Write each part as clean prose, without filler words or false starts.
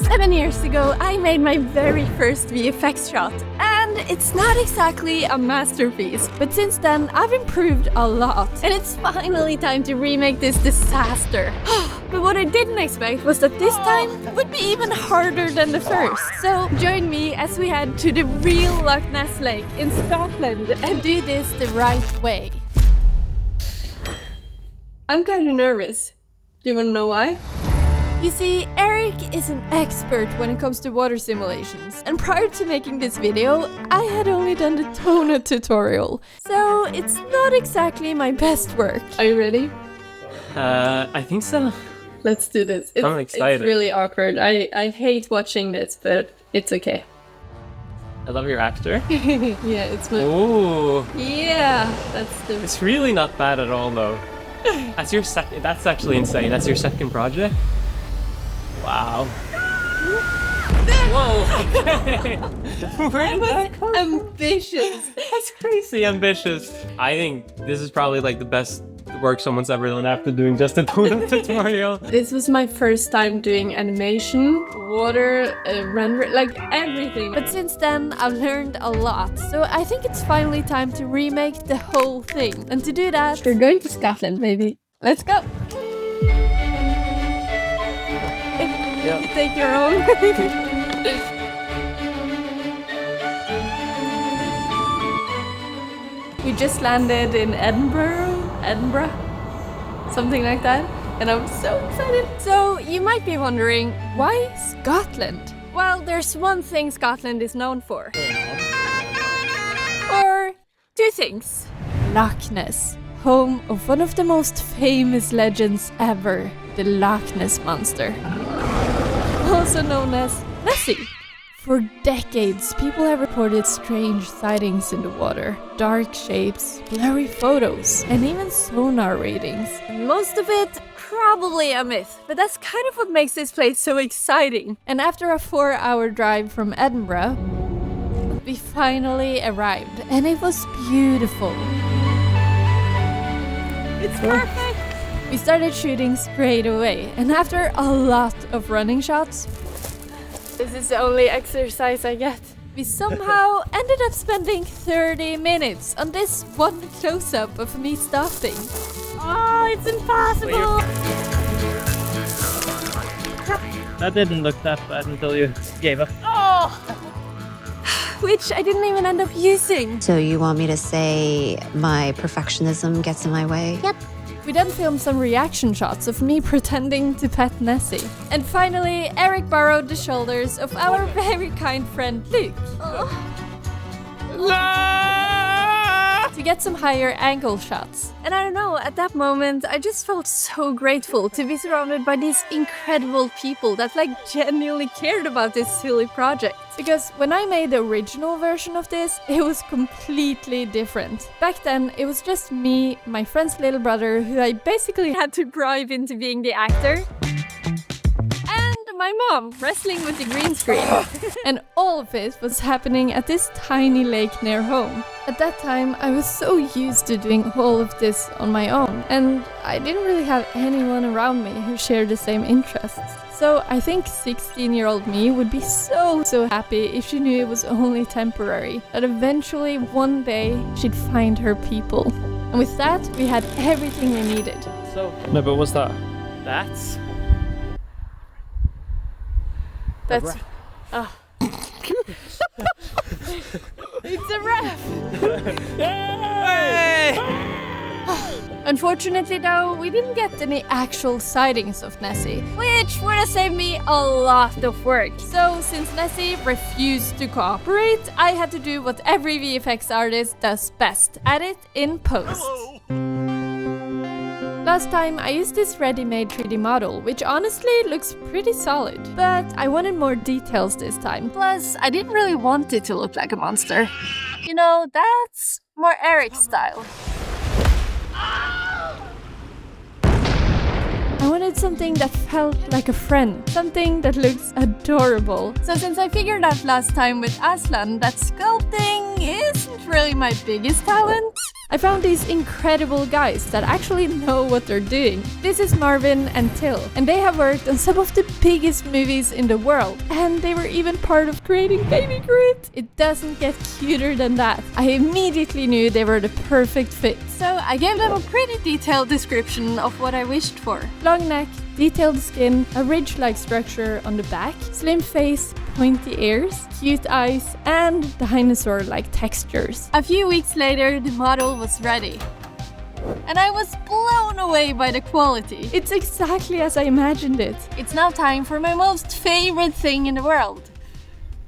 7 years ago, I made my very first VFX shot, and it's not exactly a masterpiece, but since then I've improved a lot, and it's finally time to remake this disaster. But what I didn't expect was that this time would be even harder than the first. So join me as we head to the real Loch Ness Lake in Scotland and do this the right way. I'm kind of nervous. Do you want to know why? You see, Erik is an expert when it comes to water simulations, and prior to making this video, I had only done the toner tutorial, so it's not exactly my best work. Are you ready? I think so. Let's do this. I'm excited. It's really awkward. I hate watching this, but it's okay. I love your actor. Yeah, it's my... Ooh. Yeah, that's the... It's really not bad at all, though. That's your second... That's actually insane. That's your second project? Wow. Whoa, okay. Where did that come from? Ambitious. That's crazy ambitious. I think this is probably like the best work someone's ever done after doing just a tutorial. This was my first time doing animation, water, render, like everything. But since then, I've learned a lot. So I think it's finally time to remake the whole thing. And to do that, we're going to Scotland, baby. Let's go. Yeah. You take your own. We just landed in Edinburgh, something like that, and I'm so excited. So you might be wondering, why Scotland? Well, there's one thing Scotland is known for. Or two things. Loch Ness, home of one of the most famous legends ever, the Loch Ness Monster. Also known as Nessie. For decades, people have reported strange sightings in the water, dark shapes, blurry photos, and even sonar readings. Most of it probably a myth, but that's kind of what makes this place so exciting. And after a 4-hour drive from Edinburgh, we finally arrived, and it was beautiful. It's perfect! We started shooting straight away, and after a lot of running shots, this is the only exercise I get, we somehow ended up spending 30 minutes on this one close-up of me stopping. Oh, it's impossible! That didn't look that bad until you gave up. Oh! Which I didn't even end up using. So you want me to say my perfectionism gets in my way? Yep. We then filmed some reaction shots of me pretending to pet Nessie. And finally, Erik borrowed the shoulders of our very kind friend Luke. To get some higher angle shots. And I don't know, at that moment, I just felt so grateful to be surrounded by these incredible people that like genuinely cared about this silly project. Because when I made the original version of this, it was completely different. Back then, it was just me, my friend's little brother, who I basically had to bribe into being the actor, and my mom wrestling with the green screen. And all of it was happening at this tiny lake near home. At that time, I was so used to doing all of this on my own, and I didn't really have anyone around me who shared the same interests. So I think 16-year-old me would be so happy if she knew it was only temporary, that eventually one day she'd find her people. And with that, we had everything we needed. So, no, but what's that? That's... Oh. It's a wrap! Yay! Unfortunately though, we didn't get any actual sightings of Nessie, which would have saved me a lot of work. So since Nessie refused to cooperate, I had to do what every VFX artist does best, edit in post. Last time I used this ready-made 3D model, which honestly looks pretty solid. But I wanted more details this time. Plus, I didn't really want it to look like a monster. You know, that's more Erik's style. I wanted something that felt like a friend, something that looks adorable. So since I figured out last time with Aslan that sculpting isn't really my biggest talent, I found these incredible guys that actually know what they're doing. This is Marvin and Till, and they have worked on some of the biggest movies in the world, and they were even part of creating Baby Groot. It doesn't get cuter than that. I immediately knew they were the perfect fit. So I gave them a pretty detailed description of what I wished for. Long neck, detailed skin, a ridge-like structure on the back, slim face, pointy ears, cute eyes, and dinosaur-like textures. A few weeks later, the model was ready. And I was blown away by the quality. It's exactly as I imagined it. It's now time for my most favorite thing in the world.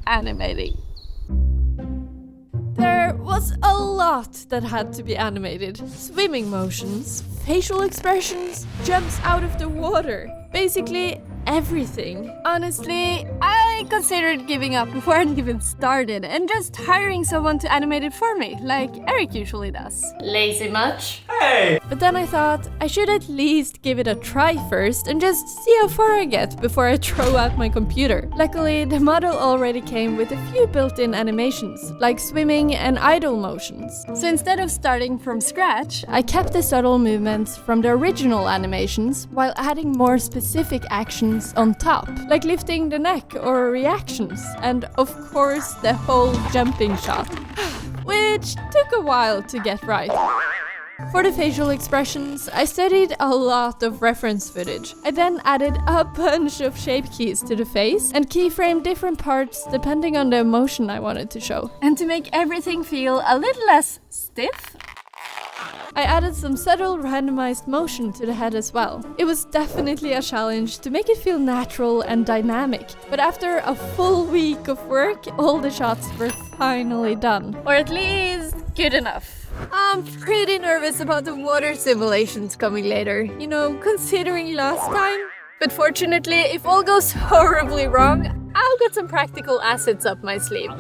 Animating. There was a lot that had to be animated. Swimming motions, facial expressions, jumps out of the water. Basically everything. Honestly, I considered giving up before I even started and just hiring someone to animate it for me, like Erik usually does. Lazy much? Hey! But then I thought I should at least give it a try first and just see how far I get before I throw out my computer. Luckily, the model already came with a few built-in animations, like swimming and idle motions. So instead of starting from scratch, I kept the subtle movements from the original animations while adding more specific actions on top, like lifting the neck or reactions, and of course the whole jumping shot, which took a while to get right. For the facial expressions, I studied a lot of reference footage. I then added a bunch of shape keys to the face and keyframed different parts depending on the emotion I wanted to show. And to make everything feel a little less stiff, I added some subtle randomized motion to the head as well. It was definitely a challenge to make it feel natural and dynamic, but after a full week of work, all the shots were finally done. Or at least good enough. I'm pretty nervous about the water simulations coming later, you know, considering last time. But fortunately, if all goes horribly wrong, I'll get some practical assets up my sleeve.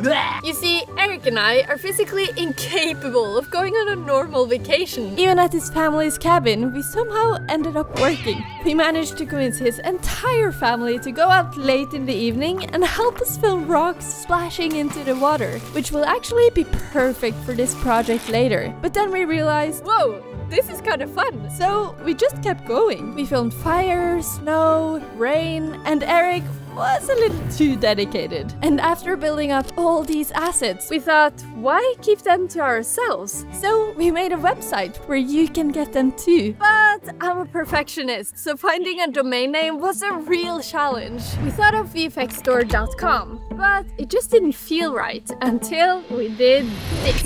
You see, Erik and I are physically incapable of going on a normal vacation. Even at his family's cabin, we somehow ended up working. We managed to convince his entire family to go out late in the evening and help us film rocks splashing into the water, which will actually be perfect for this project later. But then we realized, whoa, this is kind of fun. So we just kept going. We filmed fire, snow, rain, and Erik was a little too dedicated. And after building up all these assets, we thought, why keep them to ourselves? So we made a website where you can get them too. But I'm a perfectionist, so finding a domain name was a real challenge. We thought of VFXstore.com, but it just didn't feel right until we did this.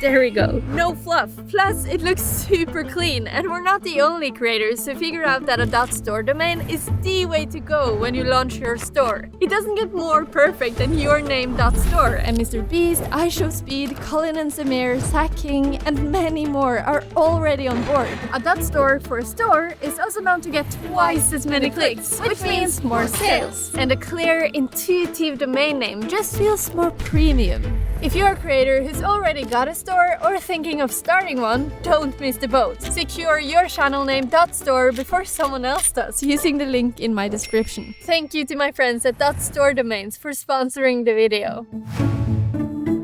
There we go. No fluff. Plus, it looks super clean, and we're not the only creators to figure out that a .store domain is the way to go when you launch your store. It doesn't get more perfect than your name .store, and Mr. Beast, iShowSpeed, Colin and Samir, Zach King, and many more are already on board. A .store for a store is also known to get twice as many clicks, which means more sales. And a clear, intuitive domain name just feels more premium. If you're a creator who's already got a store or thinking of starting one, don't miss the boat. Secure your channel name .store before someone else does using the link in my description. Thank you to my friends at .store Domains for sponsoring the video.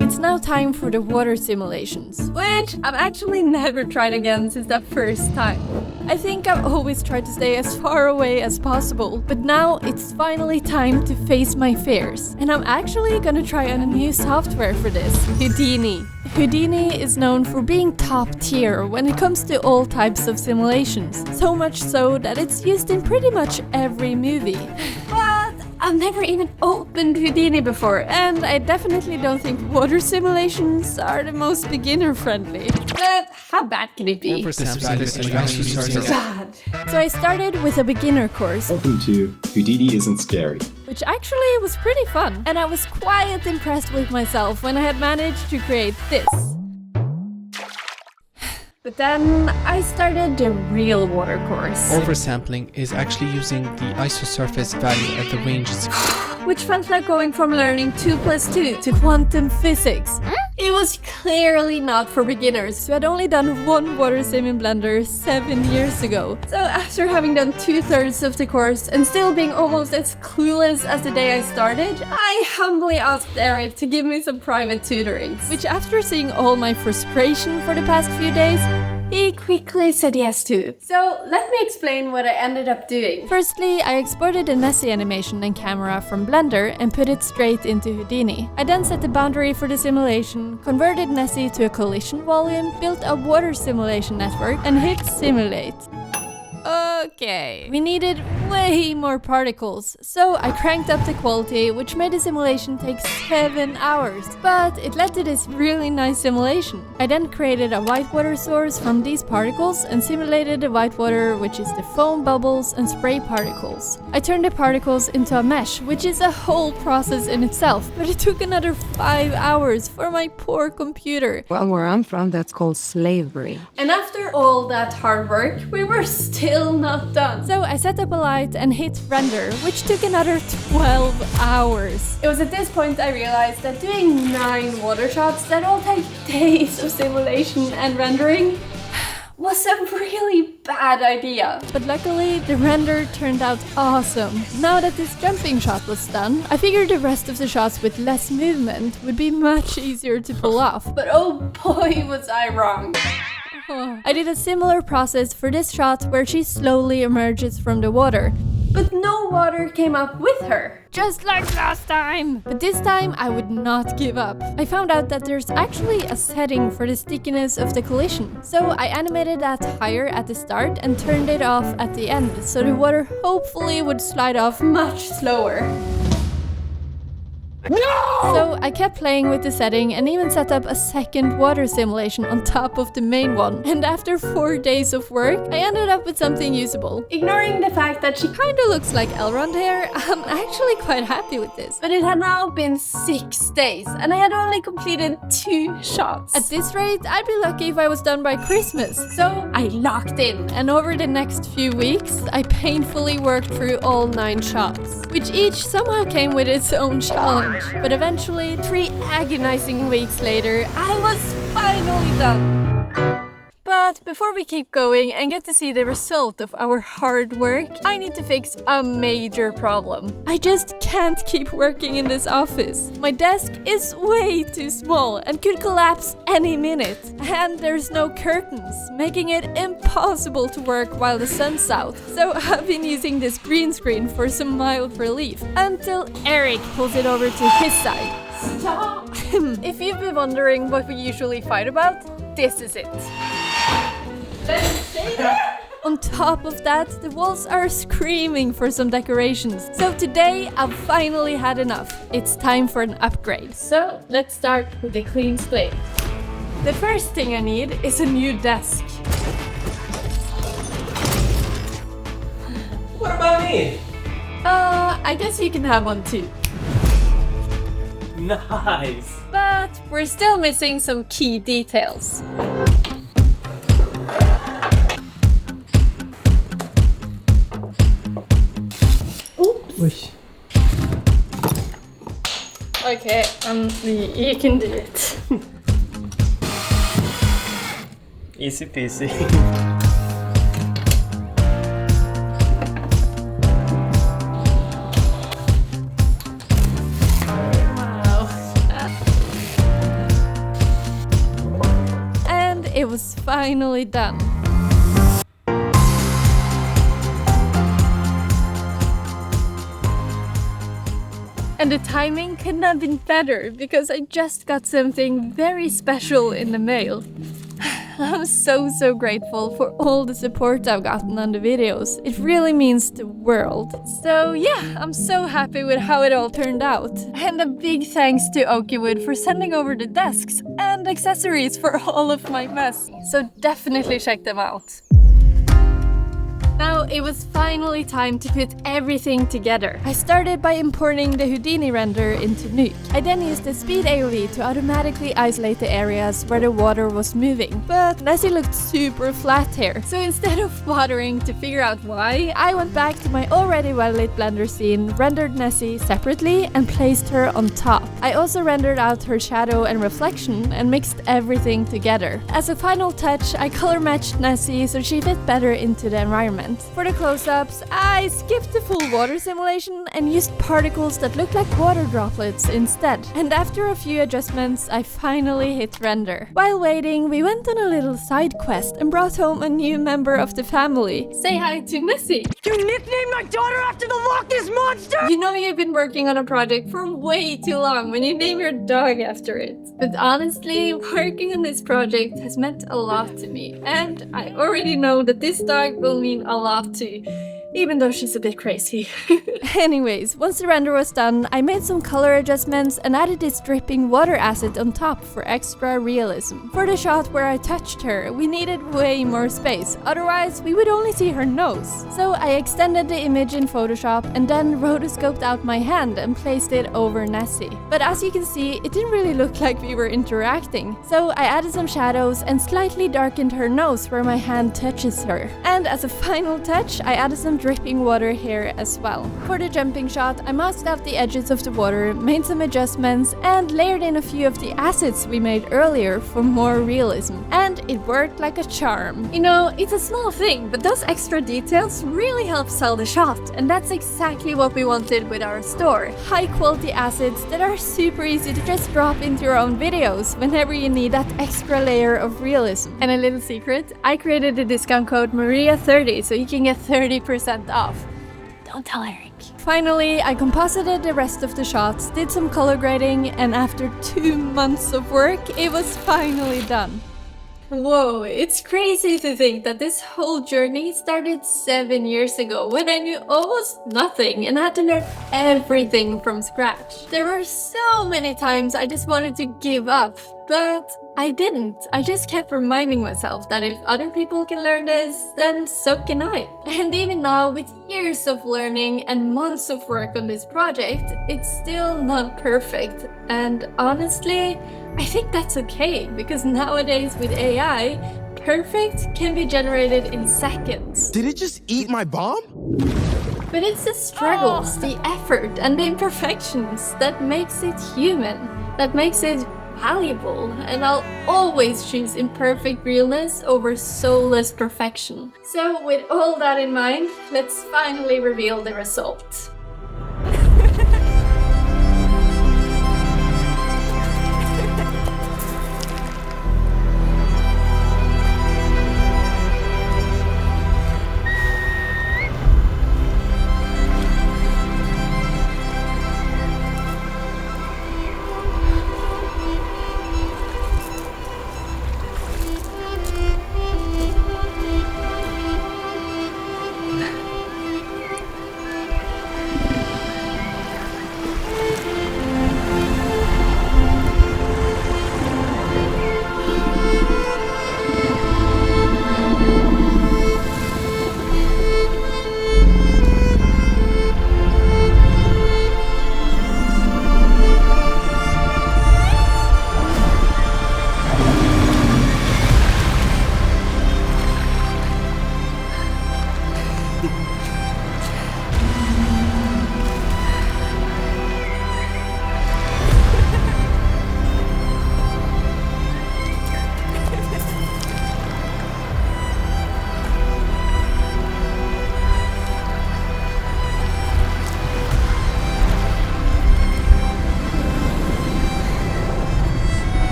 It's now time for the water simulations, which I've actually never tried again since that first time. I think I've always tried to stay as far away as possible, but now it's finally time to face my fears. And I'm actually gonna try on a new software for this, Houdini. Houdini is known for being top tier when it comes to all types of simulations, so much so that it's used in pretty much every movie. But I've never even opened Houdini before, and I definitely don't think water simulations are the most beginner-friendly. But how bad can it be? Bad. So I started with a beginner course. Welcome to Houdini Isn't Scary, which actually was pretty fun, and I was quite impressed with myself when I had managed to create this. But then I started the real water course. Oversampling is actually using the isosurface value at the ranges, which felt like going from learning 2 + 2 to quantum physics. It was clearly not for beginners who had only done one water sim in Blender 7 years ago. So after having done 2/3 of the course and still being almost as clueless as the day I started, I humbly asked Erik to give me some private tutorings, which after seeing all my frustration for the past few days, he quickly said yes to. So let me explain what I ended up doing. Firstly, I exported the Nessie animation and camera from Blender and put it straight into Houdini. I then set the boundary for the simulation, converted Nessie to a collision volume, built a water simulation network, and hit simulate. Okay, we needed way more particles, so I cranked up the quality, which made the simulation take 7 hours, but it led to this really nice simulation. I then created a whitewater source from these particles and simulated the whitewater, which is the foam bubbles and spray particles. I turned the particles into a mesh, which is a whole process in itself, but it took another 5 hours for my poor computer. Well, where I'm from, that's called slavery. And after all that hard work, we were still not done. So I set up a light and hit render, which took another 12 hours. It was at this point I realized that doing 9 water shots that all take days of simulation and rendering was a really bad idea. But luckily, the render turned out awesome. Now that this jumping shot was done, I figured the rest of the shots with less movement would be much easier to pull off. But oh boy, was I wrong. I did a similar process for this shot where she slowly emerges from the water, but no water came up with her, just like last time. But this time I would not give up. I found out that there's actually a setting for the stickiness of the collision, so I animated that higher at the start and turned it off at the end, so the water hopefully would slide off much slower. No! So I kept playing with the setting and even set up a second water simulation on top of the main one. And after 4 days of work, I ended up with something usable. Ignoring the fact that she kinda looks like Elrond here, I'm actually quite happy with this. But it had now been 6 days and I had only completed 2 shots. At this rate, I'd be lucky if I was done by Christmas. So I locked in, and over the next few weeks, I painfully worked through all 9 shots, which each somehow came with its own challenge. But eventually, 3 agonizing weeks later, I was finally done. But before we keep going and get to see the result of our hard work, I need to fix a major problem. I just can't keep working in this office. My desk is way too small and could collapse any minute. And there's no curtains, making it impossible to work while the sun's out. So I've been using this green screen for some mild relief, until Erik pulls it over to his side. Stop! If you've been wondering what we usually fight about, this is it. On top of that, the walls are screaming for some decorations. So today, I've finally had enough. It's time for an upgrade. So let's start with a clean slate. The first thing I need is a new desk. What about me? I guess you can have one too. Nice. But we're still missing some key details. Oops. Okay, you can do it. Easy peasy. Wow. And it was finally done. And the timing couldn't have been better because I just got something very special in the mail. I'm so grateful for all the support I've gotten on the videos. It really means the world. So yeah, I'm so happy with how it all turned out. And a big thanks to Oakywood for sending over the desks and accessories for all of my mess. So definitely check them out. Now it was finally time to put everything together. I started by importing the Houdini render into Nuke. I then used the speed AOV to automatically isolate the areas where the water was moving. But Nessie looked super flat here, so instead of bothering to figure out why, I went back to my already well-lit Blender scene, rendered Nessie separately, and placed her on top. I also rendered out her shadow and reflection and mixed everything together. As a final touch, I color matched Nessie so she fit better into the environment. For the close-ups, I skipped the full water simulation and used particles that looked like water droplets instead. And after a few adjustments, I finally hit render. While waiting, we went on a little side quest and brought home a new member of the family. Say hi to Nessie! You nicknamed my daughter after the Loch Ness Monster? You know you've been working on a project for way too long when you name your dog after it. But honestly, working on this project has meant a lot to me. And I already know that this dog will mean a lot too, even though she's a bit crazy. Anyways, once the render was done, I made some color adjustments and added this dripping water asset on top for extra realism. For the shot where I touched her, we needed way more space, otherwise we would only see her nose. So I extended the image in Photoshop and then rotoscoped out my hand and placed it over Nessie. But as you can see, it didn't really look like we were interacting. So I added some shadows and slightly darkened her nose where my hand touches her. And as a final touch, I added some dripping water here as well. For the jumping shot, I masked out the edges of the water, made some adjustments, and layered in a few of the assets we made earlier for more realism. And it worked like a charm. You know, it's a small thing, but those extra details really help sell the shot, and that's exactly what we wanted with our store. High quality assets that are super easy to just drop into your own videos whenever you need that extra layer of realism. And a little secret, I created the discount code Maria30 so you can get 30% off. Don't tell Erik. Finally, I composited the rest of the shots, did some color grading, and after 2 months of work, it was finally done. Whoa, it's crazy to think that this whole journey started 7 years ago when I knew almost nothing and had to learn everything from scratch. There were so many times I just wanted to give up, but I didn't. I just kept reminding myself that if other people can learn this, then so can I. And even now, with years of learning and months of work on this project, it's still not perfect. And honestly, I think that's okay, because nowadays with AI, perfect can be generated in seconds. Did it just eat my bomb? But it's the struggles, the effort, and the imperfections that makes it human, that makes it valuable, and I'll always choose imperfect realness over soulless perfection. So with all that in mind, let's finally reveal the result.